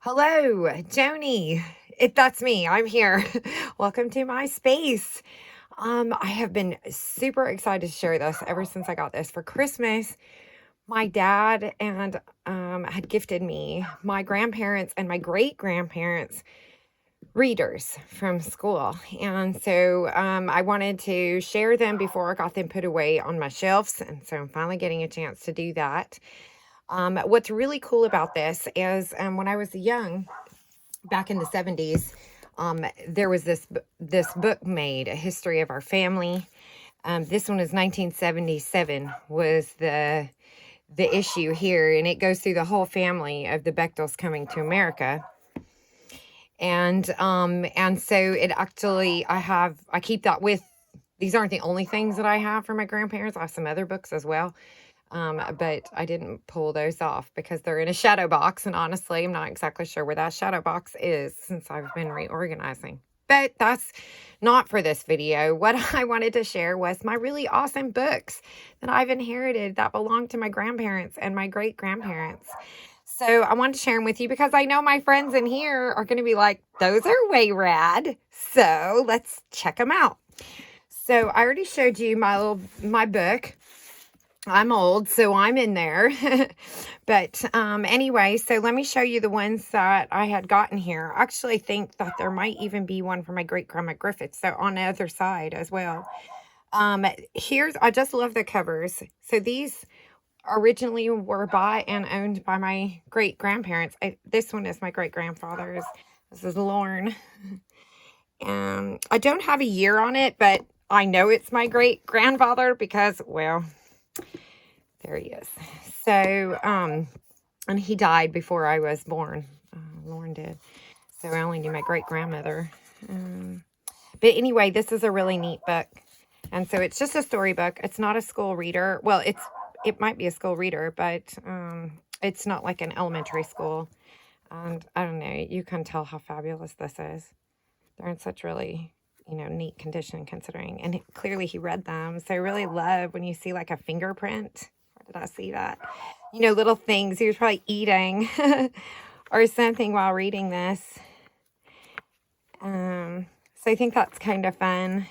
Hello, Joni. That's me. I'm here. Welcome to my space. I have been super excited to share this ever since I got this for Christmas. My dad and had gifted me my grandparents and my great grandparents readers from school, and so I wanted to share them before I got them put away on my shelves, and so I'm finally getting a chance to do that. What's really cool about this is when I was young, back in the 70s, there was this book made, A History of Our Family. This one is 1977 was the issue here, and it goes through the whole family of the Bechtels coming to America. And so it actually, I keep that with. These aren't the only things that I have for my grandparents. I have some other books as well. But I didn't pull those off because they're in a shadow box. And honestly, I'm not exactly sure where that shadow box is since I've been reorganizing. But that's not for this video. What I wanted to share was my really awesome books that I've inherited that belong to my grandparents and my great grandparents. So I wanted to share them with you because I know my friends in here are going to be like, those are way rad. So let's check them out. So I already showed you my book. I'm old, so I'm in there. But anyway, so let me show you the ones that I had gotten here. I actually think that there might even be one for my great grandma Griffith, so on the other side as well. I just love the covers. So these originally were bought and owned by my great grandparents. This one is my great grandfather's. This is Lorne. I don't have a year on it, but I know it's my great grandfather because, well, there he is. So, and he died before I was born. Lauren did. So I only knew my great grandmother. But anyway, this is a really neat book. And so it's just a storybook. It's not a school reader. Well, it might be a school reader, but it's not like an elementary school. And I don't know, you can tell how fabulous this is. They're in such really, neat condition considering. And clearly he read them. So I really love when you see like a fingerprint. Did I see that? Little things. He was probably eating or something while reading this. So I think that's kind of fun.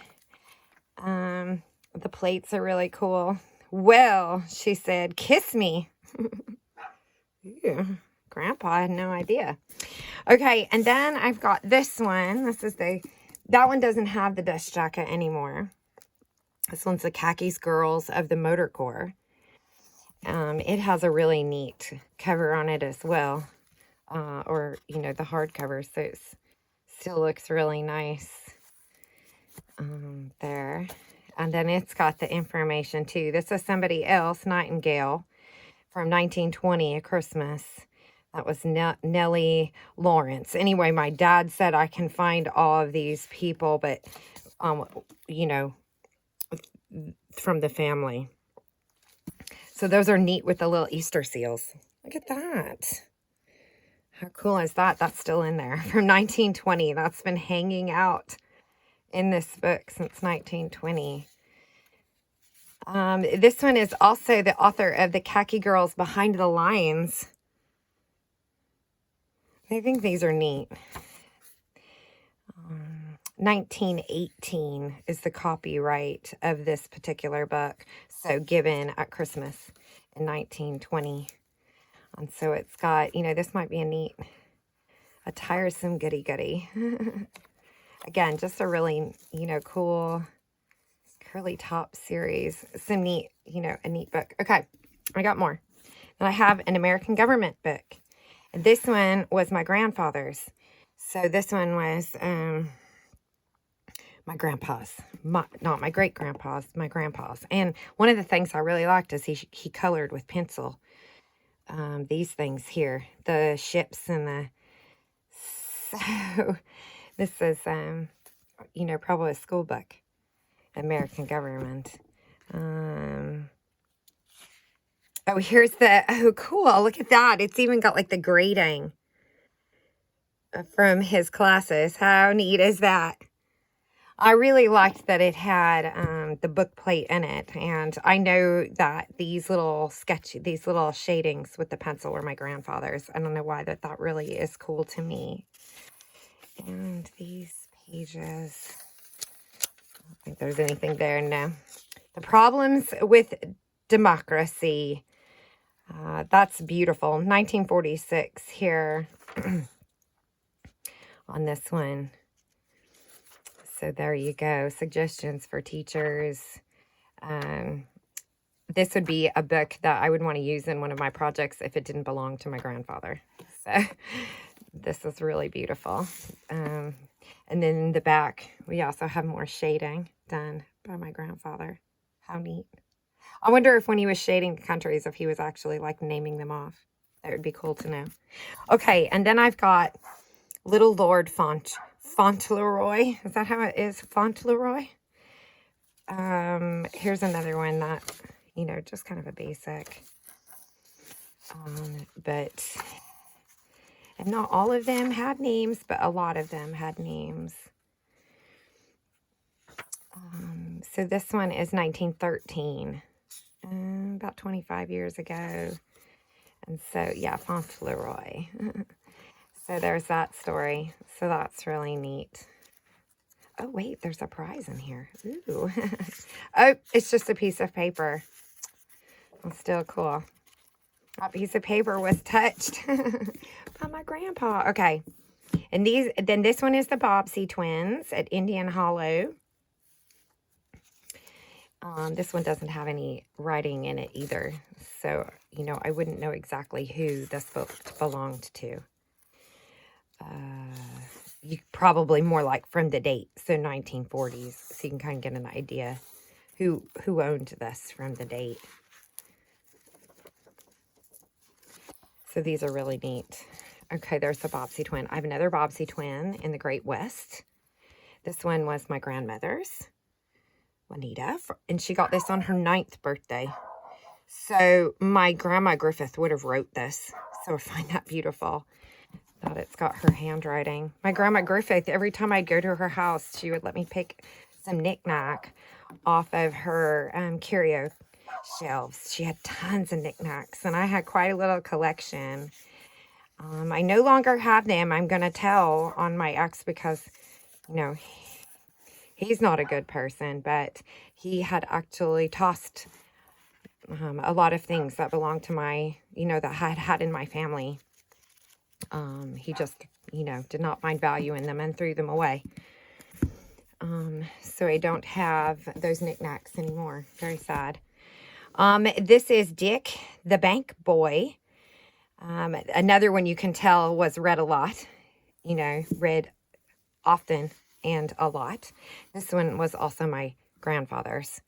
The plates are really cool. Well, she said, kiss me. Ew, Grandpa had no idea. Okay, and then I've got this one. That one doesn't have the dust jacket anymore. This one's the Khakis Girls of the Motor Corps. It has a really neat cover on it as well. Or, the hardcover. So it still looks really nice there. And then it's got the information too. This is somebody else, Nightingale, from 1920, A Christmas. That was Nellie Lawrence. Anyway, my dad said I can find all of these people, but, from the family. So those are neat with the little Easter seals. Look at that. How cool is that? That's still in there from 1920. That's been hanging out in this book since 1920. This one is also the author of The Khaki Girls Behind the Lines. I think these are neat. 1918 is the copyright of this particular book. So given at Christmas in 1920. And so it's got, this might be a tiresome goody-goody. Again, just a really, cool curly top series. Some neat, a neat book. Okay, I got more. And I have an American government book. And this one was my grandfather's. So this one was my grandpa's. Not my great-grandpa's, my grandpa's. And one of the things I really liked is he colored with pencil. These things here, the ships and the, so this is, probably a school book, American government. Here's oh, cool. Look at that. It's even got like the grading from his classes. How neat is that? I really liked that it had the book plate in it. And I know that these little shadings with the pencil were my grandfather's. I don't know why, that really is cool to me. And these pages, I don't think there's anything there, no. The Problems with Democracy. That's beautiful. 1946 here on this one. So there you go. Suggestions for teachers. This would be a book that I would want to use in one of my projects if it didn't belong to my grandfather. So this is really beautiful. And then in the back, we also have more shading done by my grandfather. How neat. I wonder if when he was shading the countries, if he was actually like naming them off. That would be cool to know. Okay, and then I've got Little Lord Fauntleroy. Is that how it is? Fauntleroy? Here's another one that, you know, just kind of a basic. But and not all of them had names, but a lot of them had names. So this one is 1913. About 25 years ago. And so, yeah, Fauntleroy. So there's that story. So that's really neat. Oh, wait, there's a prize in here. Ooh. Oh, it's just a piece of paper. It's still cool. That piece of paper was touched by my grandpa. Okay. And then this one is the Bobbsey twins at Indian Hollow. This one doesn't have any writing in it either. So, you know, I wouldn't know exactly who this book belonged to. You probably more like from the date, so 1940s. So you can kind of get an idea who owned this from the date. So these are really neat. Okay, there's the Bobbsey twin. I have another Bobbsey twin in the Great West. This one was my grandmother's, Juanita, and she got this on her 9th birthday. So my grandma Griffith would have wrote this. So I find that beautiful that it's got her handwriting. My grandma Griffith, every time I'd go to her house, she would let me pick some knickknack off of her curio shelves. She had tons of knickknacks, and I had quite a little collection. I no longer have them. I'm going to tell on my ex because, you know, he's not a good person, but he had actually tossed a lot of things that belonged to my, you know, that I had in my family. He just, you know, did not find value in them and threw them away. So I don't have those knickknacks anymore. Very sad. This is Dick the Bank Boy. Another one you can tell was read a lot, you know, read often and a lot. This one was also my grandfather's.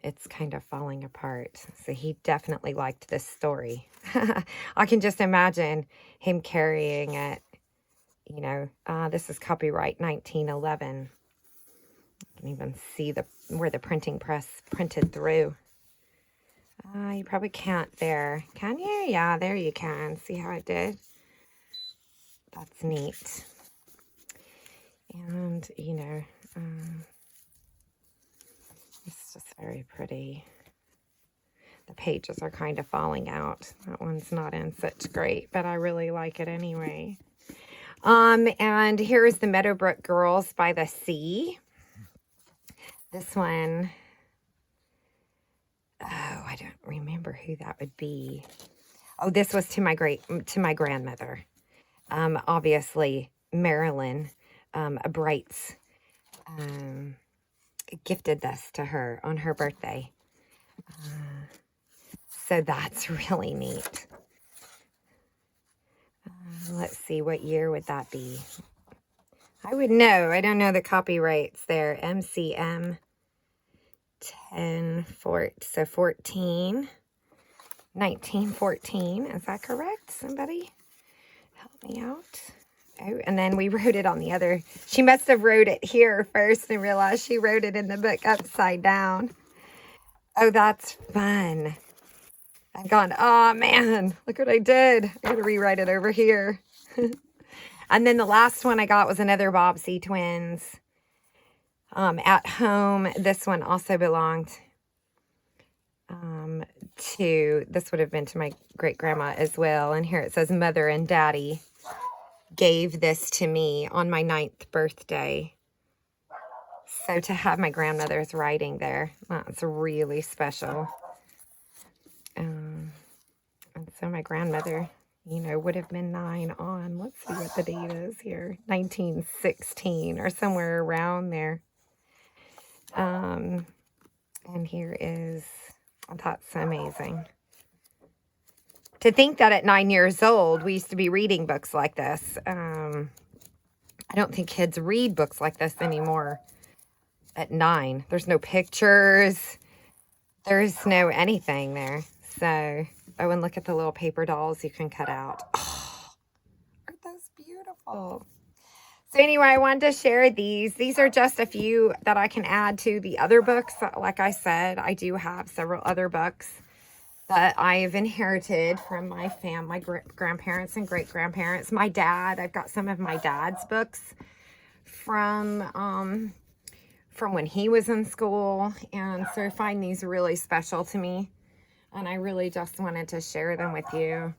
It's kind of falling apart. So he definitely liked this story. I can just imagine him carrying it, you know. This is copyright 1911. You can even see where the printing press printed through. You probably can't there. Can you? Yeah, there you can. See how it did? That's neat. And, you know, it's just very pretty. The pages are kind of falling out. That one's not in such great, but I really like it anyway. And here's the Meadowbrook Girls by the Sea. This one, oh, I don't remember who that would be. Oh, this was to my grandmother. Obviously, Marilyn Brights gifted this to her on her birthday. So that's really neat. Let's see, what year would that be? I would know. I don't know the copyrights there. MCM 1914. Is that correct? Somebody help me out. Oh, and then we wrote it on the other. She must have wrote it here first and realized she wrote it in the book upside down. Oh, that's fun. I've gone, oh man, look what I did. I got to rewrite it over here. And then the last one I got was another Bobbsey twins. At home, this one also belonged this would have been to my great grandma as well. And here it says, Mother and Daddy gave this to me on my 9th birthday. So to have my grandmother's writing there, that's really special. And so my grandmother, you know, would have been 9 on, let's see what the date is here, 1916 or somewhere around there. And here is, that's amazing. To think that at 9 years old, we used to be reading books like this. I don't think kids read books like this anymore at 9. There's no pictures. There's no anything there. So, oh, and look at the little paper dolls you can cut out. Oh, aren't those beautiful? So anyway, I wanted to share these. These are just a few that I can add to the other books. Like I said, I do have several other books that I've inherited from my my grandparents and great-grandparents. My dad, I've got some of my dad's books from when he was in school. And so I find these really special to me. And I really just wanted to share them with you.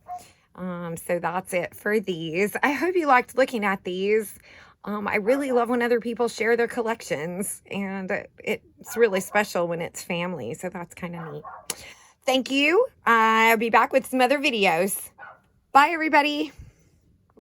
So that's it for these. I hope you liked looking at these. I really love when other people share their collections. And it's really special when it's family. So that's kind of neat. Thank you. I'll be back with some other videos. Bye, everybody.